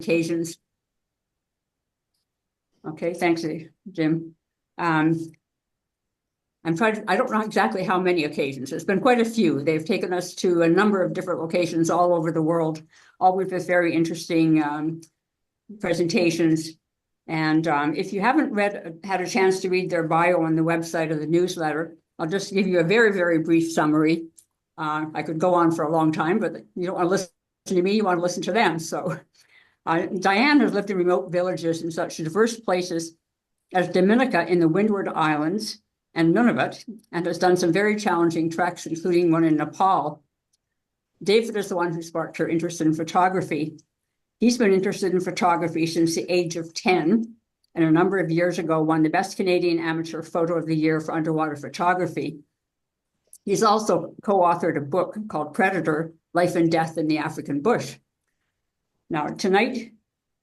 occasions. Okay, thanks, Jim. I don't know exactly how many occasions. It's been quite a few. They've taken us to a number of different locations all over the world, all with this very interesting presentations. And if you haven't had a chance to read their bio on the website or the newsletter, I'll just give you a very, very brief summary. I could go on for a long time, but you don't want to listen to me, you want to listen to them. So DIANE has lived in remote villages in such diverse places as Dominica in the Windward Islands and Nunavut, and has done some very challenging treks, including one in Nepal. David is the one who sparked her interest in photography. He's been interested in photography since the age of 10, and a number of years ago won the Best Canadian Amateur Photo of the Year for underwater photography. He's also co-authored a book called Predator, Life and Death in the African Bush. Now, tonight,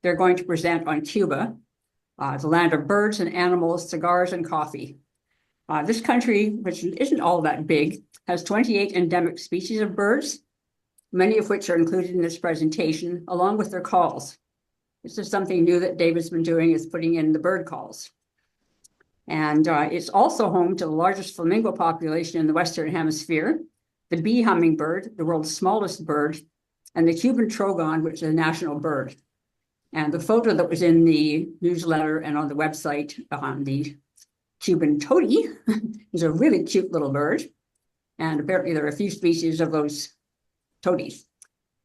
they're going to present on Cuba, the land of birds and animals, cigars and coffee. This country, which isn't all that big, has 28 endemic species of birds, many of which are included in this presentation, along with their calls. This is something new that David's been doing, is putting in the bird calls. And it's also home to the largest flamingo population in the Western Hemisphere, the bee hummingbird, the world's smallest bird, and the Cuban trogon, which is a national bird. And the photo that was in the newsletter and on the website on the Cuban toady is a really cute little bird. And apparently there are a few species of those toadies,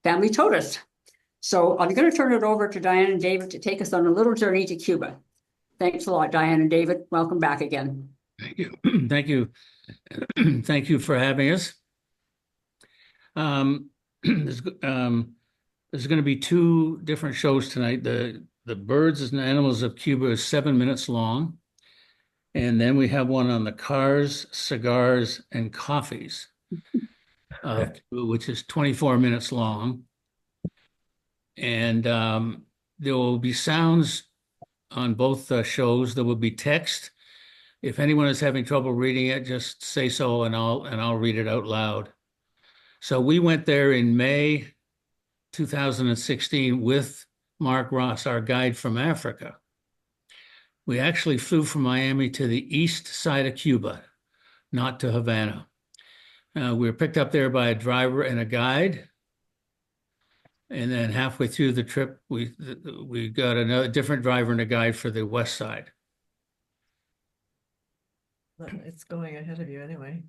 family totus. So I'm going to turn it over to DIANE and David to take us on a little journey to Cuba. Thanks a lot, DIANE and David. Welcome back again. Thank you. Thank you. Thank you for having us. There's going to be two different shows tonight. The Birds and Animals of Cuba is 7 minutes long. And then we have one on the cars, cigars, and coffees, which is 24 minutes long. And there will be sounds on both shows. There will be text. If anyone is having trouble reading it, just say so, and I'll read it out loud. So we went there in May 2016 with Mark Ross, our guide from Africa. We actually flew from Miami to the east side of Cuba, not to Havana. We were picked up there by a driver and a guide. And then halfway through the trip, we got another different driver and a guide for the west side. It's going ahead of you anyway.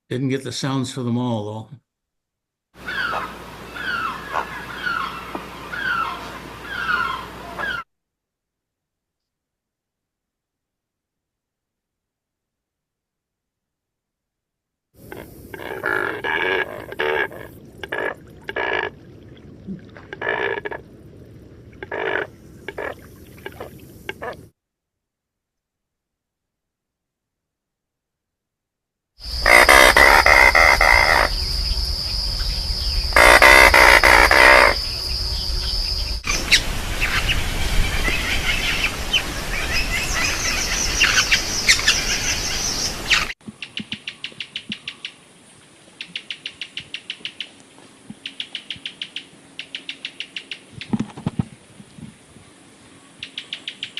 Didn't get the sounds for them all, though.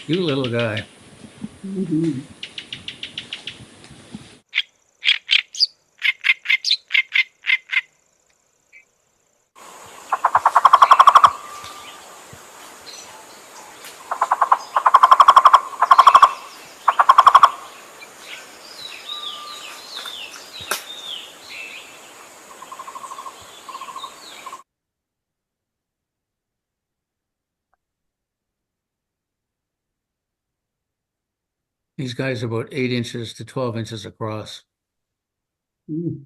You little guy. Mm-hmm. These guys are about 8 inches to 12 inches across. Mm.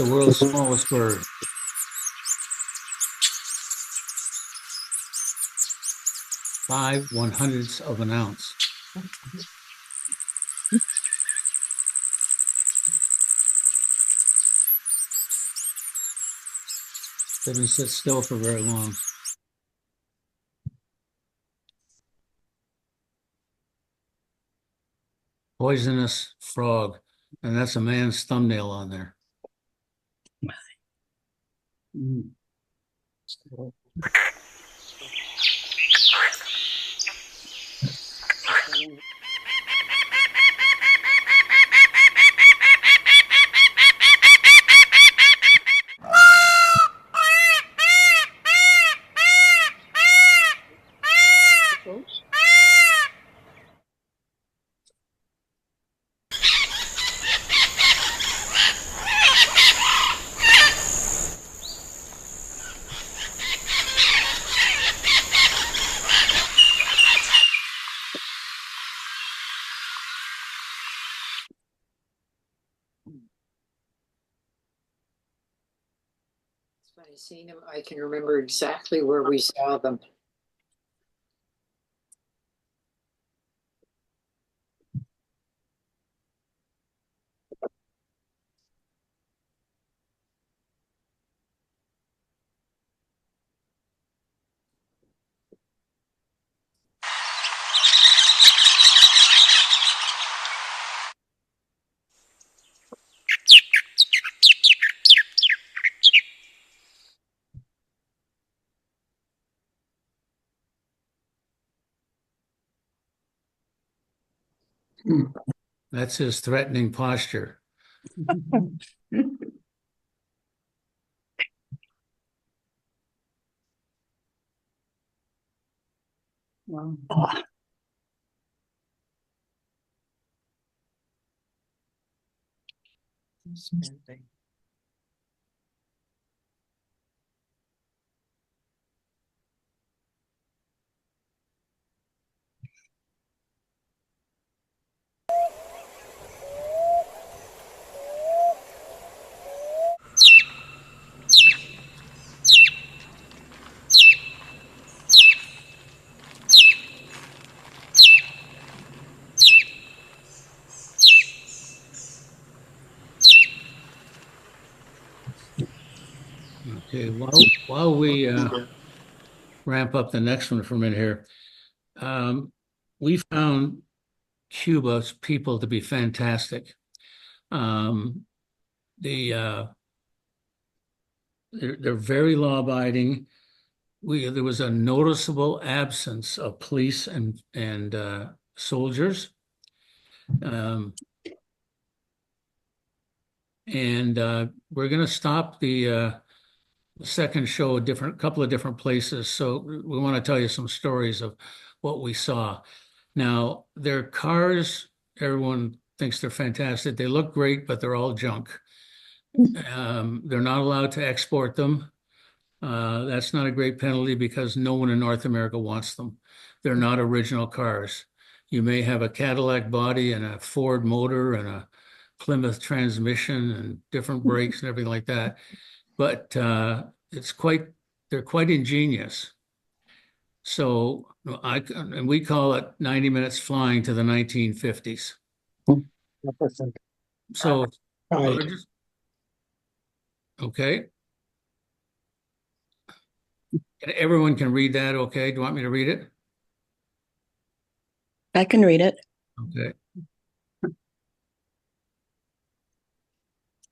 the world's smallest bird. Five 1/100ths of an ounce. Doesn't sit still for very long. Poisonous frog, and that's a man's thumbnail on there. Mm. Funny seeing them. I can remember exactly where we saw them. That's his threatening posture. Wow. Okay, while we ramp up the next one for a minute here, we found Cuba's people to be fantastic. They're very law-abiding. There was a noticeable absence of police and soldiers. We're going to stop the second show a couple of different places. So we want to tell you some stories of what we saw. Now, their cars, everyone thinks they're fantastic. They look great, but they're all junk. They're not allowed to export them. That's not a great penalty because no one in North America wants them. They're not original cars. You may have a Cadillac body and a Ford motor and a Plymouth transmission and different brakes and everything like that. But they're quite ingenious. So and we call it 90 minutes flying to the 1950s. So okay. Everyone can read that, okay? Do you want me to read it? I can read it. Okay.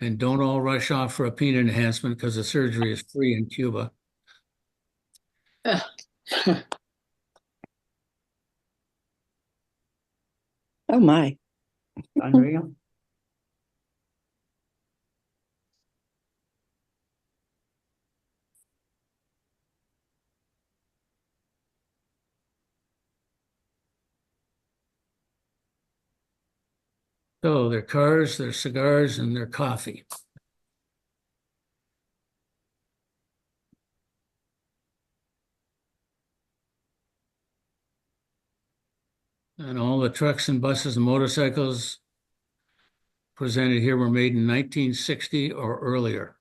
And don't all rush off for a peanut enhancement because the surgery is free in Cuba. Oh my. Unreal. So their cars, their cigars, and their coffee. And all the trucks and buses and motorcycles presented here were made in 1960 or earlier.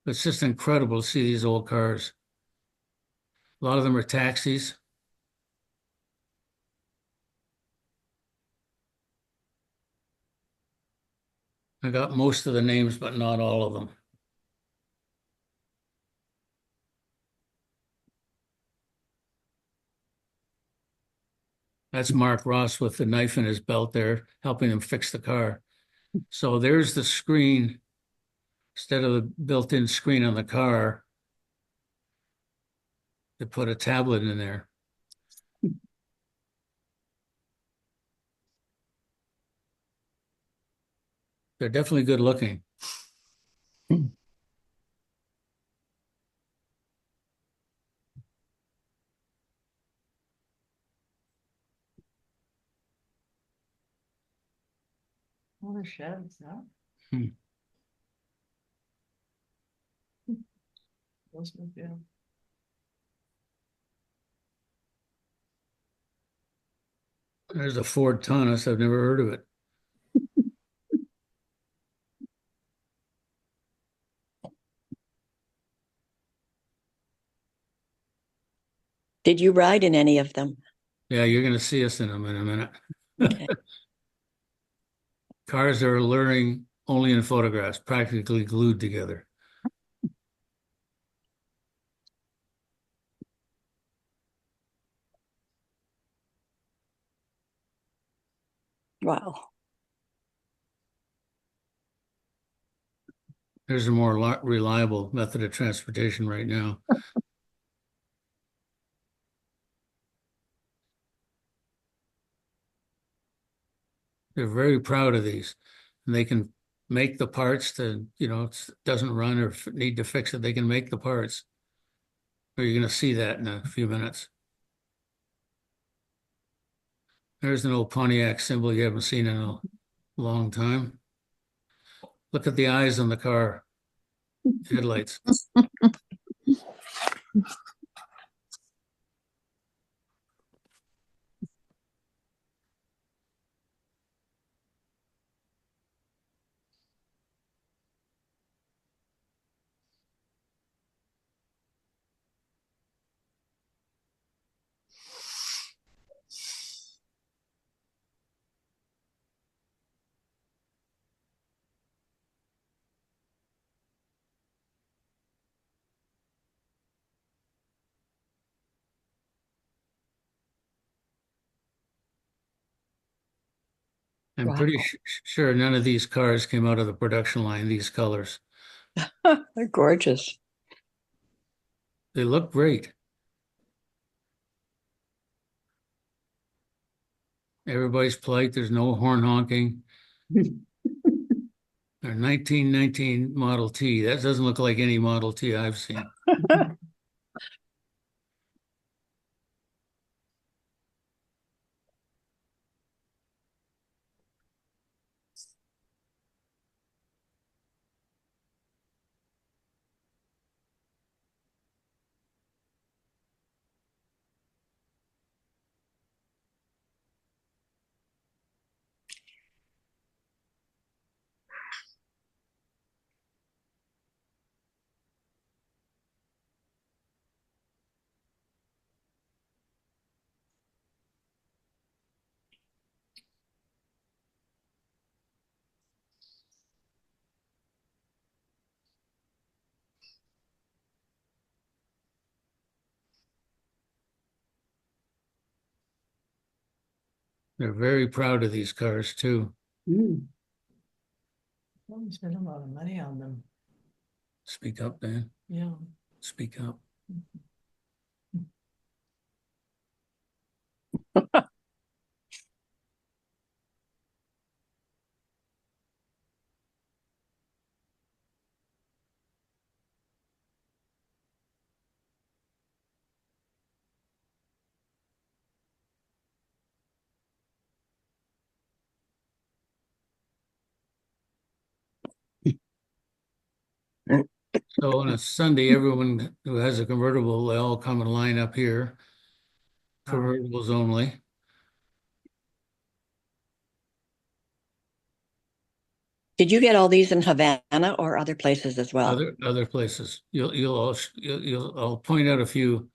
It's just incredible to see these old cars. A lot of them are taxis. I got most of the names, but not all of them. That's Mark Ross with the knife in his belt there, helping him fix the car. So there's the screen. Instead of the built-in screen on the car, they put a tablet in there. They're definitely good looking. All the sheds, huh? Hmm. Those would be- There's a Ford Taunus. I've never heard of it. Did you ride in any of them? Yeah, you're going to see us in them in a minute. Okay. Cars are alluring only in photographs, practically glued together. Wow. There's a more reliable method of transportation right now. They're very proud of these, and they can make the parts to, it doesn't run or need to fix it. They can make the parts. Or you're going to see that in a few minutes. There's an old Pontiac symbol you haven't seen in a long time. Look at the eyes on the car headlights. I'm pretty Wow. sure none of these cars came out of the production line, these colors. They're gorgeous. They look great. Everybody's polite. There's no horn honking. Our 1919 Model T. That doesn't look like any Model T I've seen. They're very proud of these cars too. Mm. Well, we spent a lot of money on them. Speak up, Dan. Yeah. Speak up. So on a Sunday, everyone who has a convertible, they all come and line up here. convertibles only. Did you get all these in Havana or other places as well? Other places. I'll point out a few.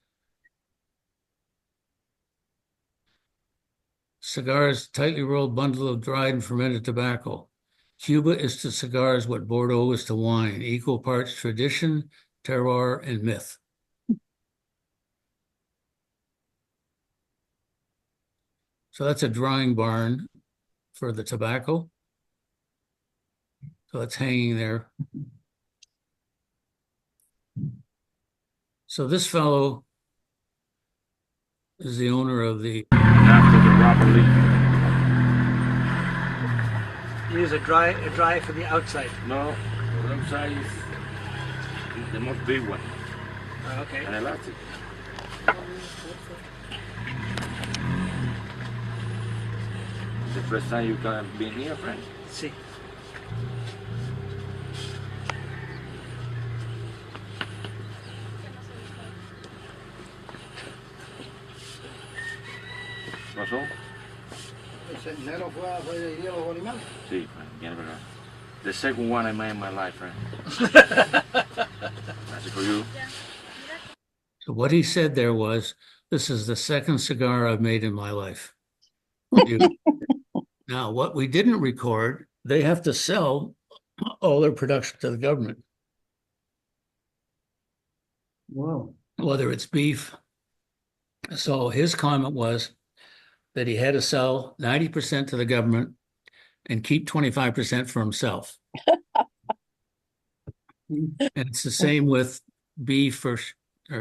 Cigars, tightly rolled bundle of dried and fermented tobacco. Cuba is to cigars what Bordeaux is to wine, equal parts tradition, terroir, and myth. So that's a drying barn for the tobacco. So it's hanging there. So this fellow is the owner of the After the Robert Lee. Use a dry for the outside. No, the outside is the most big one. Okay. And I like it. The first time you can be here, friend. See. ¿Pasó? El sendero fue dirigido a los animales. Sí, friend. Bien, verdad. The second one I made in my life, friend. That's it for you. So what he said there was, this is the second cigar I've made in my life. Now, what we didn't record, they have to sell all their production to the government, Whoa. whether it's beef. So his comment was that he had to sell 90% to the government and keep 25% for himself. And it's the same with beef or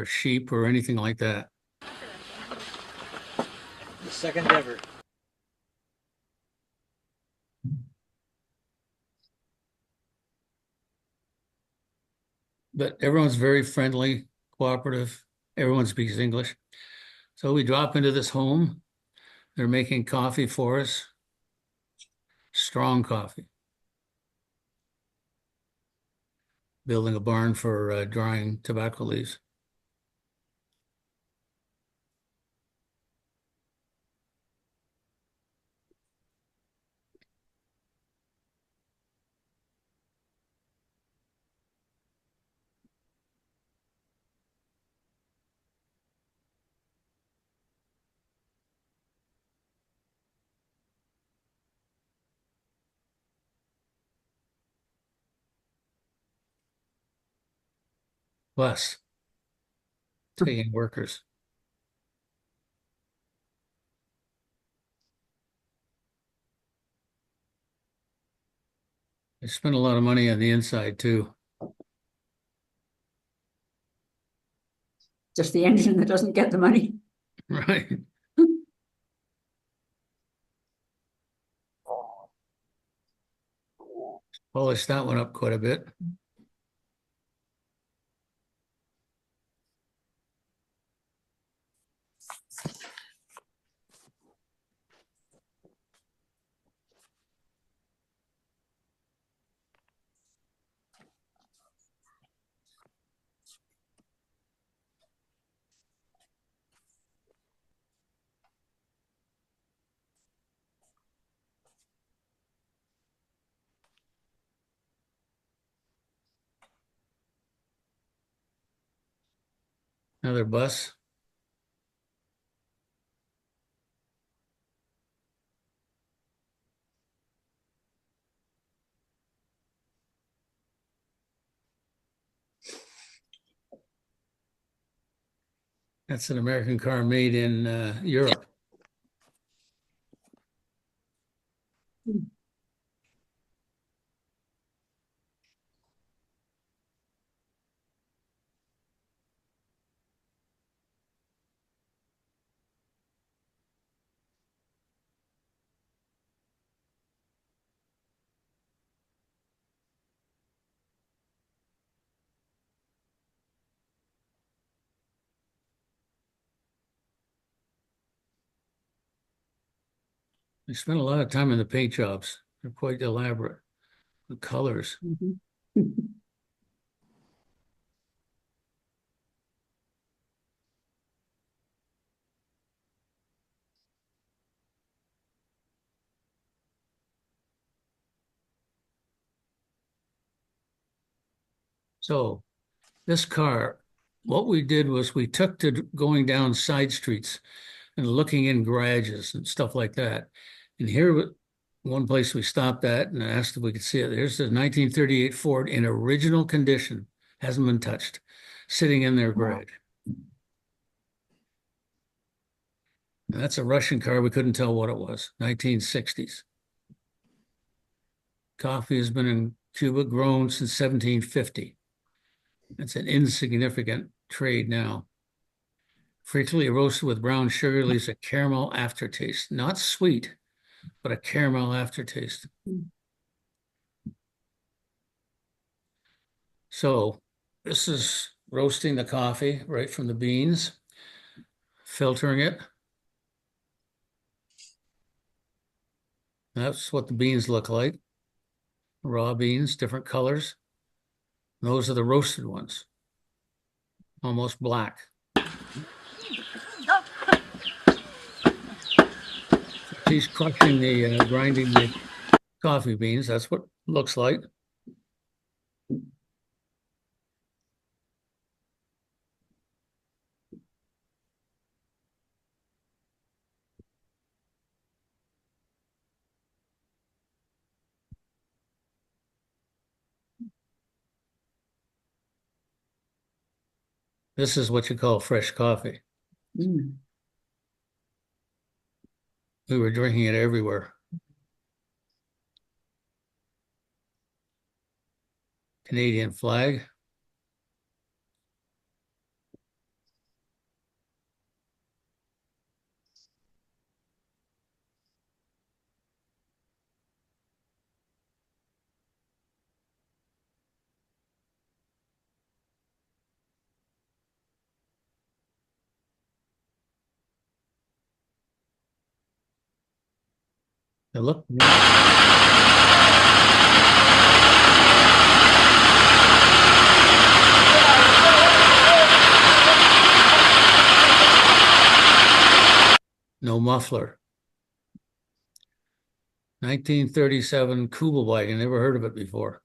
sheep or anything like that. The second ever. But everyone's very friendly, cooperative. Everyone speaks English. So we drop into this home. They're making coffee for us. Strong coffee. Building a barn for drying tobacco leaves. Plus, taking workers. They spend a lot of money on the inside too. Just the engine that doesn't get the money. Right. Polish that one up quite a bit. Another bus. That's an American car made in Europe. They spent a lot of time in the paint jobs. They're quite elaborate. The colors. Mhm. So this car, what we did was we took to going down side streets and looking in garages and stuff like that. And here, one place we stopped at and asked if we could see it. There's the 1938 Ford in original condition, hasn't been touched, sitting in their garage. And that's a Russian car. We couldn't tell what it was, 1960s. Coffee has been in Cuba grown since 1750. It's an insignificant trade now. Frequently roasted with brown sugar leaves a caramel aftertaste. Not sweet, but a caramel aftertaste. So this is roasting the coffee right from the beans, filtering it. That's what the beans look like. Raw beans, different colors. Those are the roasted ones, almost black. She's crushing grinding the coffee beans. That's what it looks like. This is what you call fresh coffee. Mm. We were drinking it everywhere. Canadian flag. They look. No muffler. 1937 Cuba bike. I never heard of it before.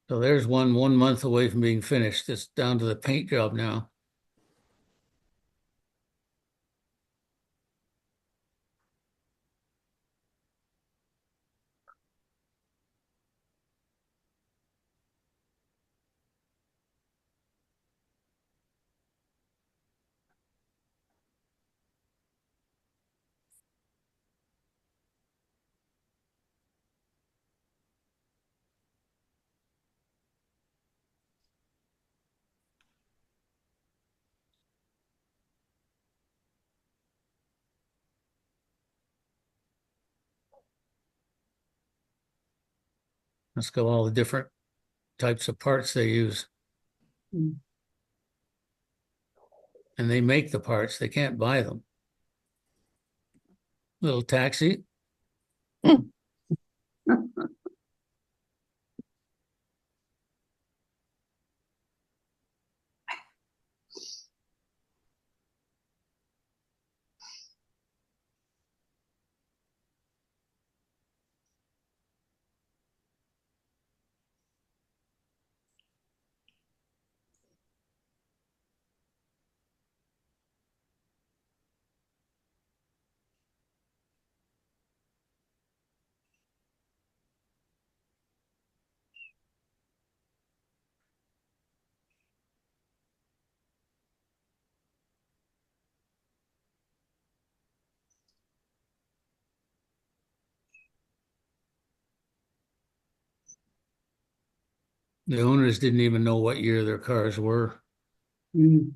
So there's one month away from being finished. It's down to the paint job now. Let's go all the different types of parts they use. Mm. And they make the parts. They can't buy them. Little taxi. The owners didn't even know what year their cars were. Mm.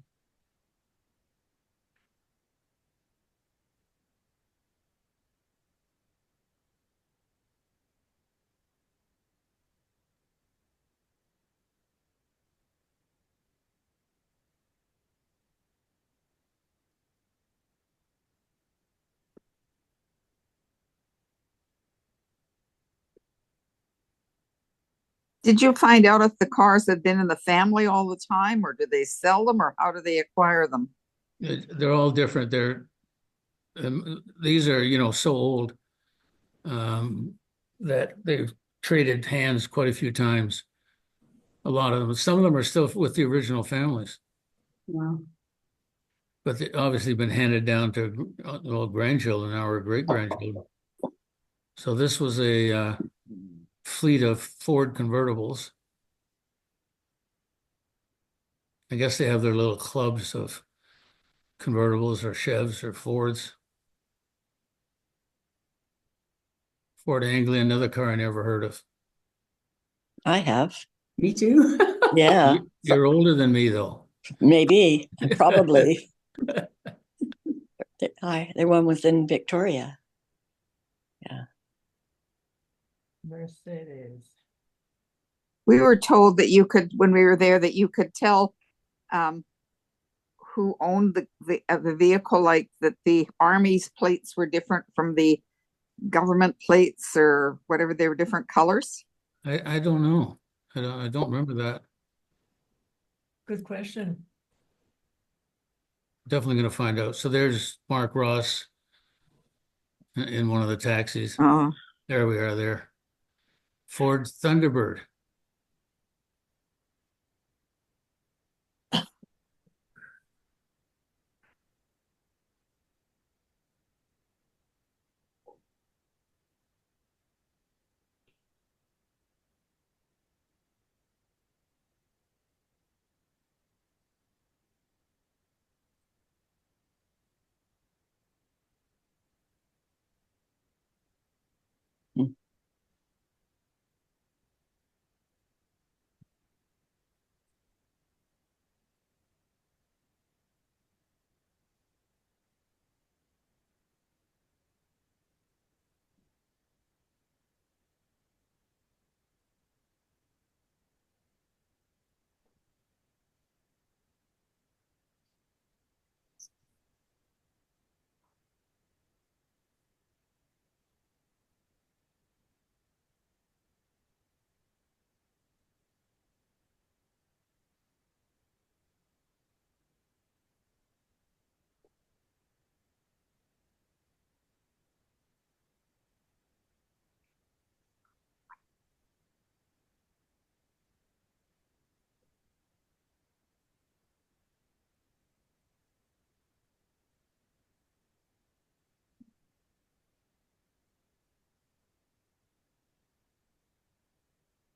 Did you find out if the cars have been in the family all the time, or do they sell them, or how do they acquire them? They're all different. These are, so old that they've traded hands quite a few times. A lot of them. Some of them are still with the original families, Wow. but they've obviously been handed down to grandchildren now or great grandchildren. So this was a fleet of Ford convertibles. I guess they have their little clubs of convertibles or Chevs or Fords. Ford Anglia, another car I never heard of. I have. Me too. Yeah, You're older than me, though. maybe, probably. Their one was in Victoria. Yeah. Mercedes. We were told that you could, when we were there, that you could tell who owned the vehicle, like that the Army's plates were different from the government plates or whatever, they were different colors. I don't know. I don't remember that. Good question. Definitely going to find out. So there's Mark Ross in one of the taxis. Oh, There we are there. Ford Thunderbird.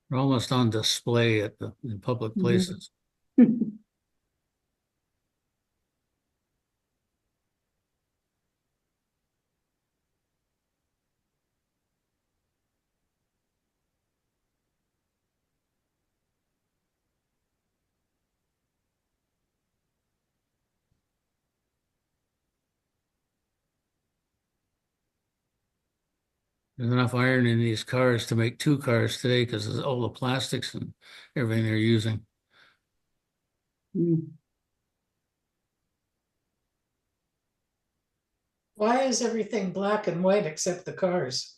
They're almost on display in public places. There's enough iron in these cars to make two cars today because of all the plastics and everything they're using. Mm. Why is everything black and white except the cars?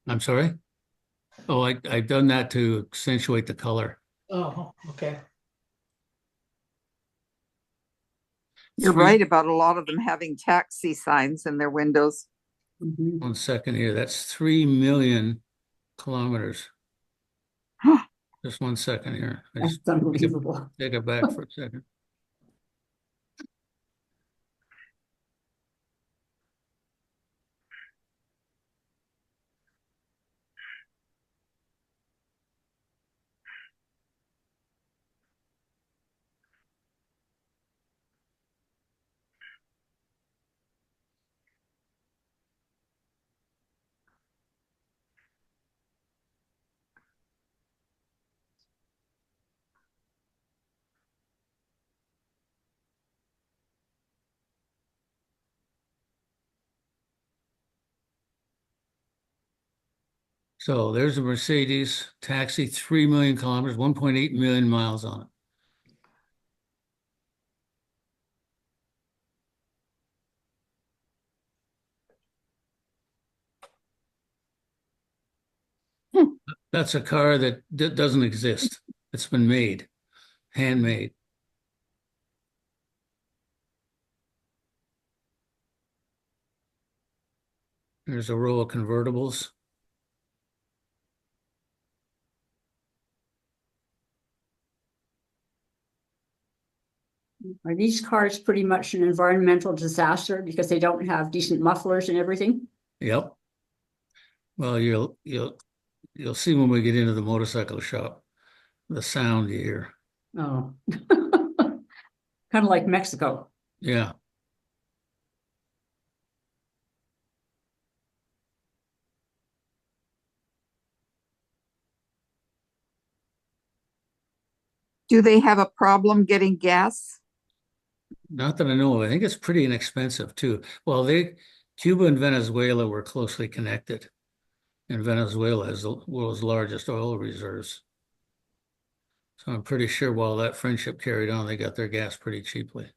I'm sorry? Oh, I've done that to accentuate the color. Oh, okay. you're right about a lot of them having taxi signs in their windows. Mhm. 1 second here. That's 3 million kilometers. Just 1 second here. I That's just unbelievable. take it back for a second. So there's a Mercedes taxi, 3 million kilometers, 1.8 million miles on it. That's a car that doesn't exist. It's been made, handmade. There's a row of convertibles. Are these cars pretty much an environmental disaster because they don't have decent mufflers and everything? Yep. Well, you'll see when we get into the motorcycle shop, the sound you hear. Oh. Kind of like Mexico. Yeah. Do they have a problem getting gas? Not that I know of. I think it's pretty inexpensive too. Well, Cuba and Venezuela were closely connected, and Venezuela has the world's largest oil reserves. So I'm pretty sure while that friendship carried on, they got their gas pretty cheaply.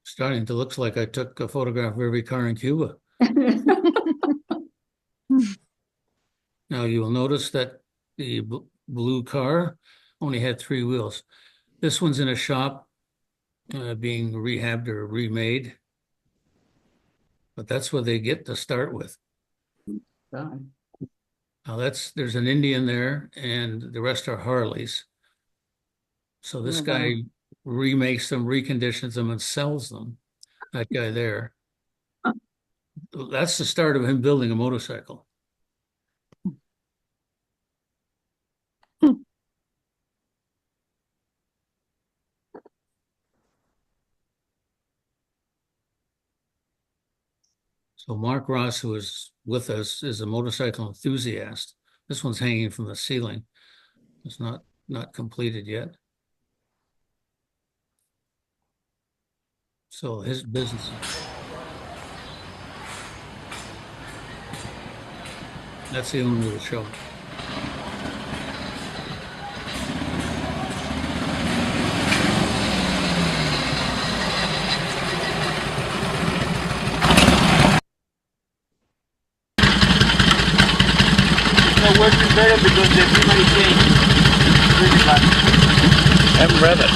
Starting to look like I took a photograph of every car in Cuba. Now you'll notice that the blue car only had 3 wheels. This one's in a shop being rehabbed or remade, but that's what they get to start with. God. Now there's an Indian there, and the rest are Harleys. So this Oh, guy wow. remakes them, reconditions them, and sells them. That guy there. That's the start of him building a motorcycle. So Mark Ross, who is with us, is a motorcycle enthusiast. This one's hanging from the ceiling. It's not completed yet. So his business. That's the owner of the show. It's not working better because the primary change is really bad. I'm ready.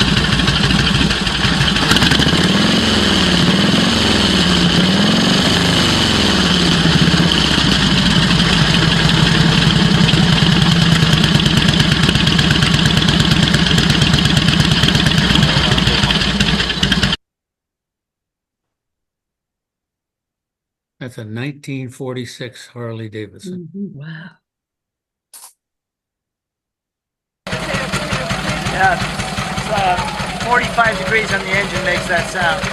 That's a 1946 Harley Davidson. Wow. Yeah, it's 45 degrees on the engine makes that sound.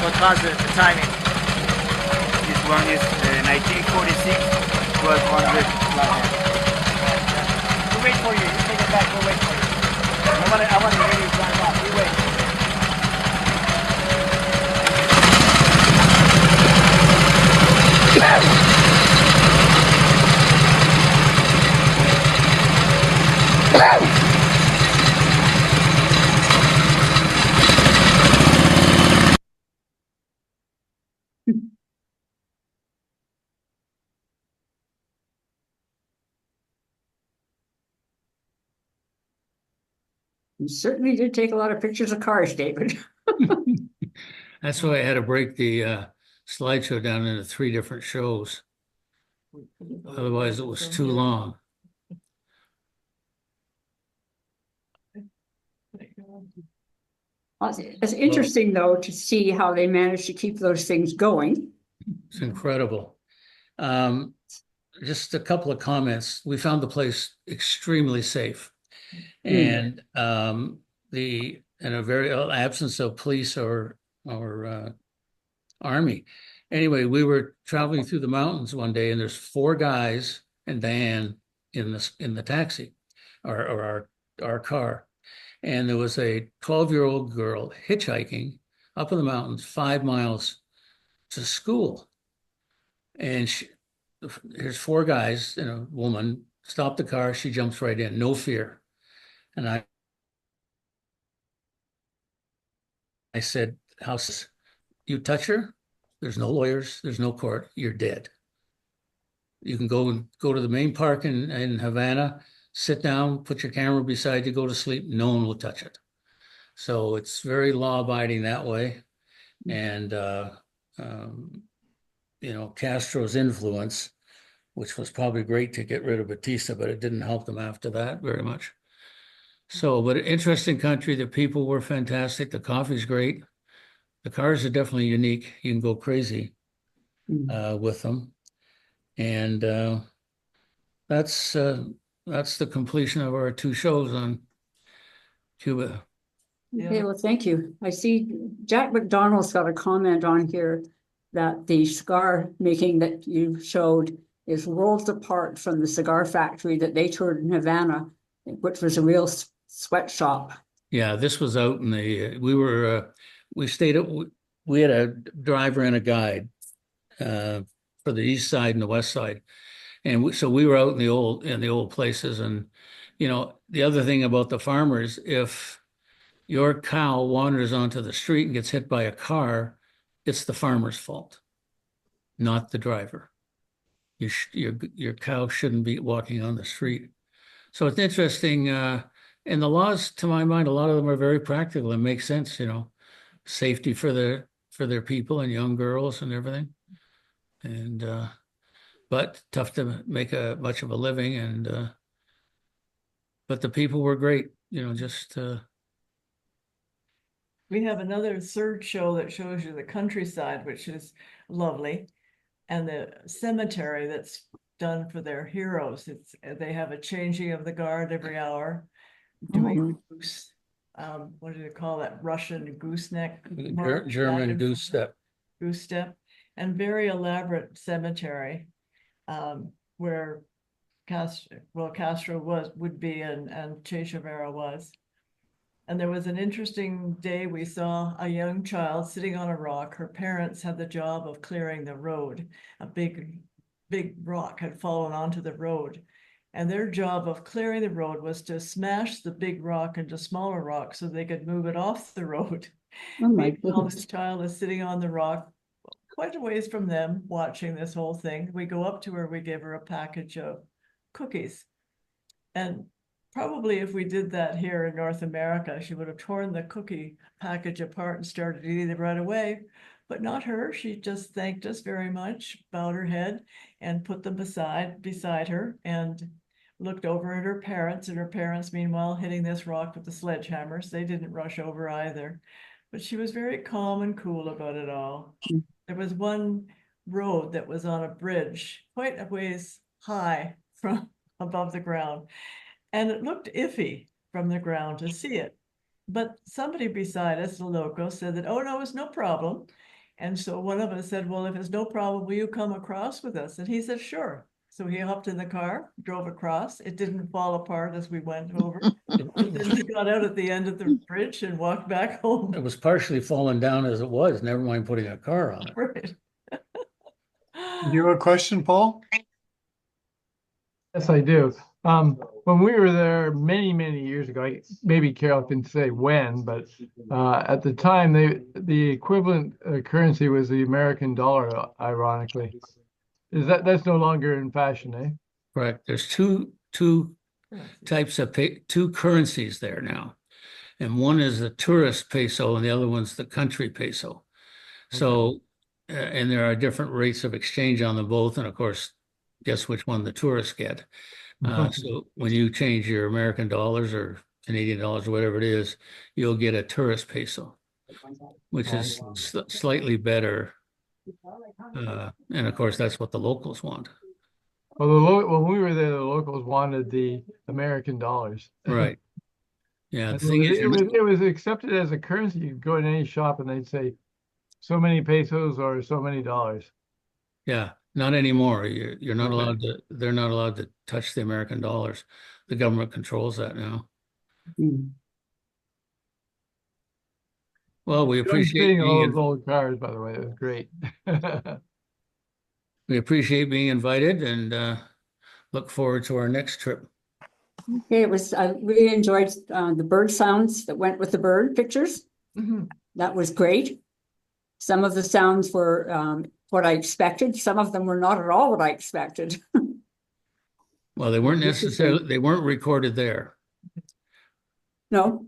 What caused it? The timing. This one is 1946, 1200. We'll wait for you. You take it back. We'll wait for you. I want to hear you drive off. You wait. You certainly did take a lot of pictures of cars, David. That's why I had to break the slideshow down into 3 different shows. Otherwise, it was too long. It's interesting, though, to see how they managed to keep those things going. It's incredible. Just a couple of comments. We found the place extremely safe, and in a very absence of police or army. Anyway, we were traveling through the mountains one day, and there's 4 guys and Diane in the taxi, or our car. And there was a 12-year-old girl hitchhiking up in the mountains 5 miles to school. And here's four guys and a woman, stop the car, she jumps right in, no fear. And I said, you touch her, there's no lawyers, there's no court, you're dead. You can go to the main park in Havana, sit down, put your camera beside you, go to sleep, no one will touch it. So it's very law-abiding that way. And, Castro's influence, which was probably great to get rid of Batista, but it didn't help them after that very much. So, but interesting country. The people were fantastic. The coffee's great. The cars are definitely unique. You can go crazy with them. And that's the completion of our 2 shows on Cuba. Okay, well, thank you. I see Jack McDonald's got a comment on here that the cigar making that you showed is worlds apart from the cigar factory that they toured in Havana, which was a real sweatshop. Yeah, this was out in the, we had a driver and a guide for the east side and the west side. And so we were out in the old places. And, the other thing about the farmers, if your cow wanders onto the street and gets hit by a car, it's the farmer's fault, not the driver. Your cow shouldn't be walking on the street. So it's interesting. And the laws, to my mind, a lot of them are very practical and make sense, safety for their people and young girls and everything. And, but tough to make much of a living. And, but the people were great, We have another third show that shows you the countryside, which is lovely, and the cemetery that's done for their heroes. They have a changing of the guard every hour, doing goose. What do they call that? Russian gooseneck? German goose step. Goose step, and very elaborate cemetery, where Castro would be, and Che Guevara was. And there was an interesting day. We saw a young child sitting on a rock. Her parents had the job of clearing the road. A big rock had fallen onto the road. And their job of clearing the road was to smash the big rock into smaller rocks so they could move it off the road. Oh my Meanwhile, goodness. this child is sitting on the rock quite a ways from them, watching this whole thing. We go up to her, we give her a package of cookies. And probably if we did that here in North America, she would have torn the cookie package apart and started eating it right away. But not her. She just thanked us very much, bowed her head, and put them beside her, and looked over at her parents. And her parents, meanwhile, hitting this rock with the sledgehammers. They didn't rush over either. But she was very calm and cool about it all. There was one road that was on a bridge, quite a ways high from above the ground. And it looked iffy from the ground to see it. But somebody beside us, the loco, said that, oh, no, it's no problem. And so one of us said, well, if it's no problem, will you come across with us? And he said, sure. So he hopped in the car, drove across. It didn't fall apart as we went over. Then he got out at the end of the bridge and walked back home. It was partially fallen down as it was, never mind putting a car on it. Right. You have a question, Paul? Yes, I do. When we were there many, many years ago, maybe Carol can say when, but at the time, the equivalent currency was the American dollar, ironically. That's no longer in fashion, eh? Correct. There's two types of two currencies there now. And one is the tourist peso and the other one's the country peso. So, and there are different rates of exchange on them both. And of course, guess which one the tourists get. So when you change your American dollars or Canadian dollars or whatever it is, you'll get a tourist peso, which is slightly better. And of course, that's what the locals want. Well, when we were there, the locals wanted the American dollars. Right. Yeah. The thing is, it was accepted as a currency. You could go in any shop and they'd say so many pesos or so many dollars. Yeah. Not anymore. You're not allowed to, they're not allowed to touch the American dollars. The government controls that now. Well, we Enjoyed appreciate seeing all those being, old cars, by the way. It was great. we appreciate being invited and look forward to our next trip. Okay, I really enjoyed the bird sounds that went with the bird pictures. Mhm. That was great. Some of the sounds were what I expected. Some of them were not at all what I expected. Well, they weren't Interesting. necessarily, they weren't recorded there. No,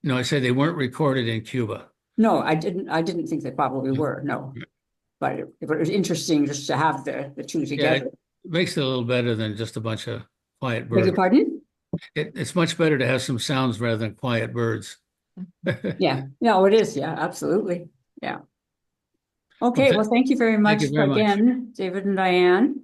No, I said they weren't recorded in Cuba. no, I didn't think they probably were, no. But it was interesting just to have the two Yeah, together. it makes it a little better than just a bunch of quiet Beg your birds. pardon? It's much better to have some sounds rather than quiet birds. Yeah, no, it is, yeah, absolutely, yeah. Okay, th- well, thank you very much you very much. again, David and Diane.